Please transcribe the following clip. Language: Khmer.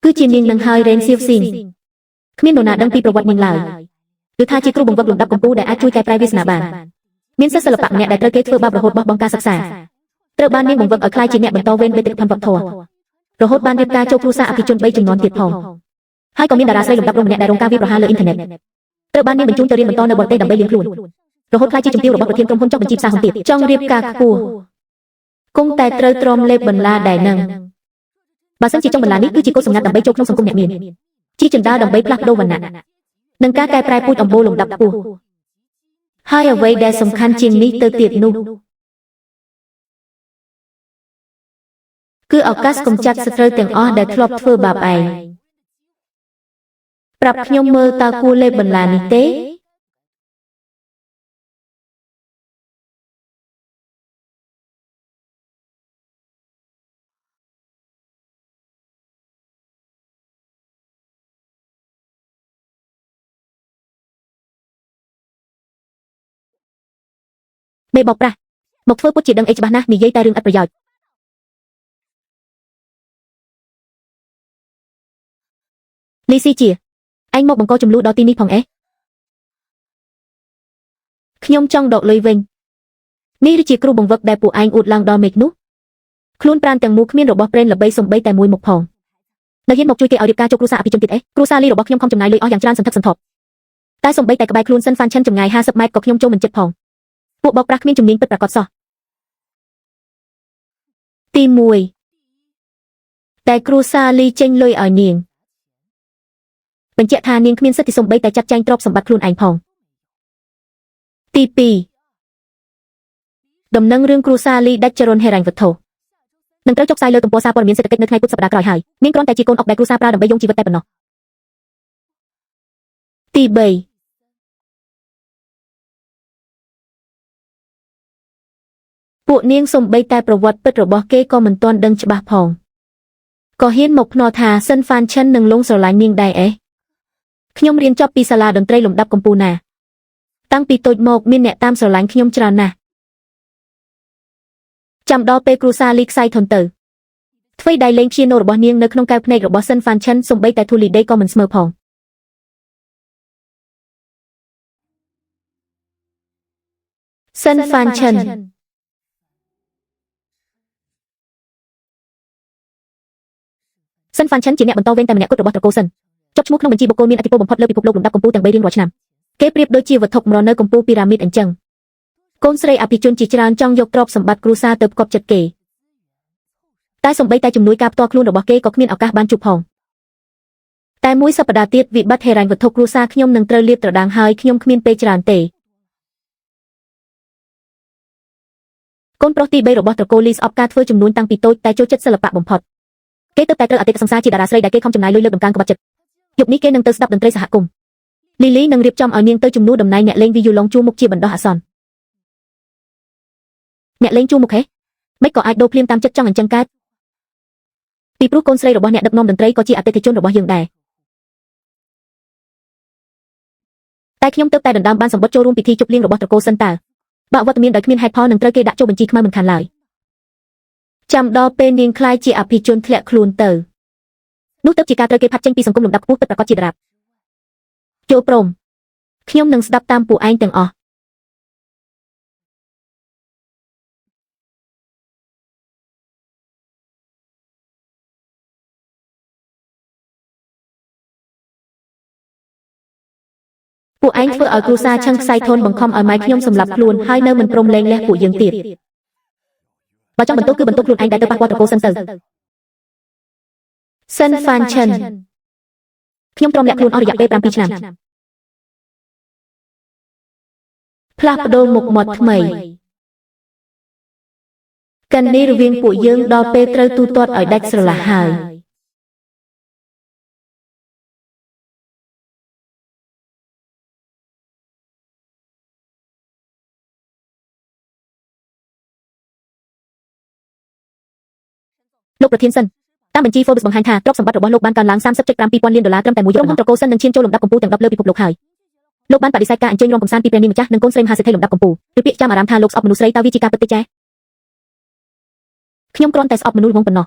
cứ chỉ niên nâng hơi ren siêu xin miên đồ nà đăng piประวัตินิงลายหรือถ้าจีครูบ่งบอกลำดับกำปูได้อาจช่วยแก้ไขวิสนาบานmiễn sát sờ bạc nhẹ đại trời kết phơi ba bờ hốt bong ca sắc sả trời ban niên bồng vật ở khai chỉ nhẹ bận to ven bên tịch thầm vật thò rồi hốt ban điệp ca châu phu sa ati chôn bay chừng nón tiệt thò hai còn miên đà ra xây lồng đắp lồng nhẹ đại rong ca vi pro ha lơ internet trời ban niên bận chung trời riêng bận to nơi bờ tây đầm bay liếng luồn rồi hốt khai chi chừng tiêu rồi bọc thiên công hôn trong bận chim sa hồng tiệt trong điệp ca cua cung tài trời trom lê bần la đại nâng bà sân chỉ trong bần la ní cứ chỉ cô sùng ngạt đầm bay châu trong sông cung nhẹ miền chi chừng đa đầm bay plak đâu vần nặng nâng cá cai prai pui ẩm bô lồng đắp cua hai ở vậy đã song khăn trên ní tơ tiệt nu cứ ở cát công chặt sợi tiếng o đã thọp phơ bà bàiปรับខ្ញុំមើលតើគួរលេបបន្លានេះទេមេបកប្រាស់មកធ្វើពុតជាដឹងអីច្បាស់ណាស់និយាយតែរឿងអត់ប្រយោជន៍លីស៊ីជាអញមកបង្កចំនួនដល់ទីនេះផងអេខ្ញុំចង់ដកលុយវិញនេះជាគ្រូបង្វឹកដែលពួកឯងអួតឡើងដល់មេឃនោះខ្លួនប្រានទាំងមូលគ្មានរបស់ប្រេនល្បីសំបីតែមួយមុខផងនៅហ៊ានមកជួយគេឲ្យរៀបការជោគគ្រួសារអភិជនទៀតអេគ្រួសារលីរបស់ខ្ញុំខំចំណាយលុយអស់យ៉ាងច្រើនសន្ធឹកសន្ធាប់តែសំបីតែក្បែរខ្លួនសិនហ្វានឈិនចម្ងាយ50ម៉ែត្រក៏ខ្ញុំចូលមិនចិត្តផងពួកបោកប្រាស់គ្មានជំនាញពិតប្រាកដសោះទី1តែគ្រួសារលីចេញលុយឲ្យនាងបញ្ជាក់ថានាងគ្មានសិទ្ធិសំបីតែចាត់ចែងទ្រព្យសម្បត្តិខ្លួនឯងផងទី2ដំណឹងរឿងគ្រួសារលីដាច់ចរន្តហេរ៉ាញ់វត្ថុនឹងត្រូវចុះផ្សាយលើទំព័រសារព័ត៌មានសេដ្ឋកិច្ចនៅថ្ងៃពុធសប្តាហ៍ក្រោយហើយនាងគ្រាន់តែជាកូនអុកដែលគ្រួសារប្រើដើម្បីយងជីវិតតែប៉ុណ្ណោះទី3ពួកនាងសំបីតែប្រវត្តិពិតរបស់គេក៏មិនទាន់ដឹងច្បាស់ផងក៏ហ៊ានមកភ្នាល់ថាសិនហ្វានឈិននឹងលងស្រឡាញ់នាងដែរអេខ្ញុំរៀនចប់ពីសាលាតន្ត្រីលំដាប់កំពូលណាតាំងពីតូចមកមានអ្នកតាមស្រឡាញ់ខ្ញុំច្រើនណាស់ចាំដល់ពេលគ្រូសាលីខ្សែធនទៅអ្វីដែលលេងព្យាណូរបស់នាងនៅក្នុងកែវភ្នែករបស់សិនហ្វានឈិនសំបីតែធូលីដេក៏មិនស្មើផងសិនហ្វានឈិនសិនហ្វានឈិនជាអ្នកបន្តវេនតែម្នាក់គត់របស់ត្រកូលសិនចុះឈ្មោះក្នុងបញ្ជីបុគ្គលមានឥទ្ធិពលបំផុតលើពិភពលោកលំដាប់កំពូលទាំង3រៀងរាល់ឆ្នាំគេប្រៀបដូចជាវត្ថុកម្រនៅកំពូលពីរ៉ាមីតអញ្ចឹងកូនស្រីអភិជនជាច្រើនចង់យកទ្រព្យសម្បត្តិគ្រួសារទៅផ្គប់ចិត្តគេតែសំបីតែជំនួយការផ្ទាល់ខ្លួនរបស់គេក៏គ្មានឱកាសបានជួបផងតែមួយសប្តាហ៍ទៀតវិបត្តិហេរ៉ាញ់វត្ថុគ្រួសារខ្ញុំនឹងត្រូវលាបត្រដាងហើយខ្ញុំគ្មានពេលច្រើនទេកូនប្រុសទី3របស់ត្រកូលលីស្អប់ការធ្វើចំនួនតាំងពីតូចតែចូលចិត្តសិល្បៈបំផុតគេទៅតែត្រូវអតីតសង្សារជាតារាស្រីដែលគេខំចំណាយលុយលើកតម្កើងក្បត់ចិត្តយប់នេះគេនឹងទៅស្ដាប់តន្ត្រីសហគមន៍លីលីនឹងរៀបចំឲ្យនាងទៅជំនួសតំណែងអ្នកលេងវីយូឡុងជួមុខជាបណ្ដោះអាសន្នអ្នកលេងជួមុខហេមិនក៏អាចដូរភ្លាមតាមចិត្តចង់អញ្ចឹងកើតពីព្រោះកូនស្រីរបស់អ្នកដឹកនាំតន្ត្រីក៏ជាអតិថិជនរបស់យើងដែរតែខ្ញុំទៅតែដណ្ដើមបានសម្បត្តិចូលរួមពិធីជប់លៀងរបស់ត្រកូលសិនតើបើវត្តមានដោយគ្មានហេតុផលនឹងត្រូវគេដាក់ចូលបញ្ជីខ្មៅមិនខានឡើយចាំដល់ពេលនាងខ្លាយជាអភិជនធ្លាក់ខ្លួនទៅនោះទៅជាការត្រូវគេផាត់ចេញពីសង្គមលំដាប់ខ្ពស់ពិតប្រាកដជាដរាបចូលព្រមខ្ញុំនឹងស្ដាប់តាមពួកឯងទាំងអស់ពួកឯងធ្វើឲ្យគ្រូសាឆឹងខ្សែធនបង្ខំឲ្យម៉ែខ្ញុំសម្លាប់ខ្លួនហើយនៅមិនព្រមលែងលះពួកយើងទៀតបើចង់បន្ទោសគឺបន្ទោសខ្លួនឯងដែលទៅប៉ះពាល់ត្រកូលសិនទៅសិនហ្វានឈិនខ្ញុំទ្រាំលាក់ខ្លួនអស់រយៈពេល7ឆ្នាំផ្លាស់ប្ដូរមុខមាត់ថ្មីកិននេះរវាងពួកយើងដល់ពេលត្រូវទូទាត់ឲ្យដាច់ស្រឡះហើយលោកប្រធានសិនតាមបញ្ជី Forbes បង្ហាញថាទ្រព្យសម្បត្តិរបស់លោកបានកើនឡើង $30.7 លានត្រឹមតែមួយក្រុមហ៊ុនត្រកូលសិននឹងឈានចូលលំដាប់កំពូលទាំង10លើពិភពលោកហើយលោកបានបដិសេធការអញ្ជើញរំកំសាន្តពីព្រះនាងម្ចាស់និងកូនស្រីមហាសេដ្ឋីលំដាប់កំពូលឬពាក្យចាំអារ៉ាមថាលោកស្អប់មនុស្សស្រីតើវាជាការពិតទេចា៎ខ្ញុំគ្រាន់តែស្អប់មនុស្សល្ងងប៉ុណ្ណោះ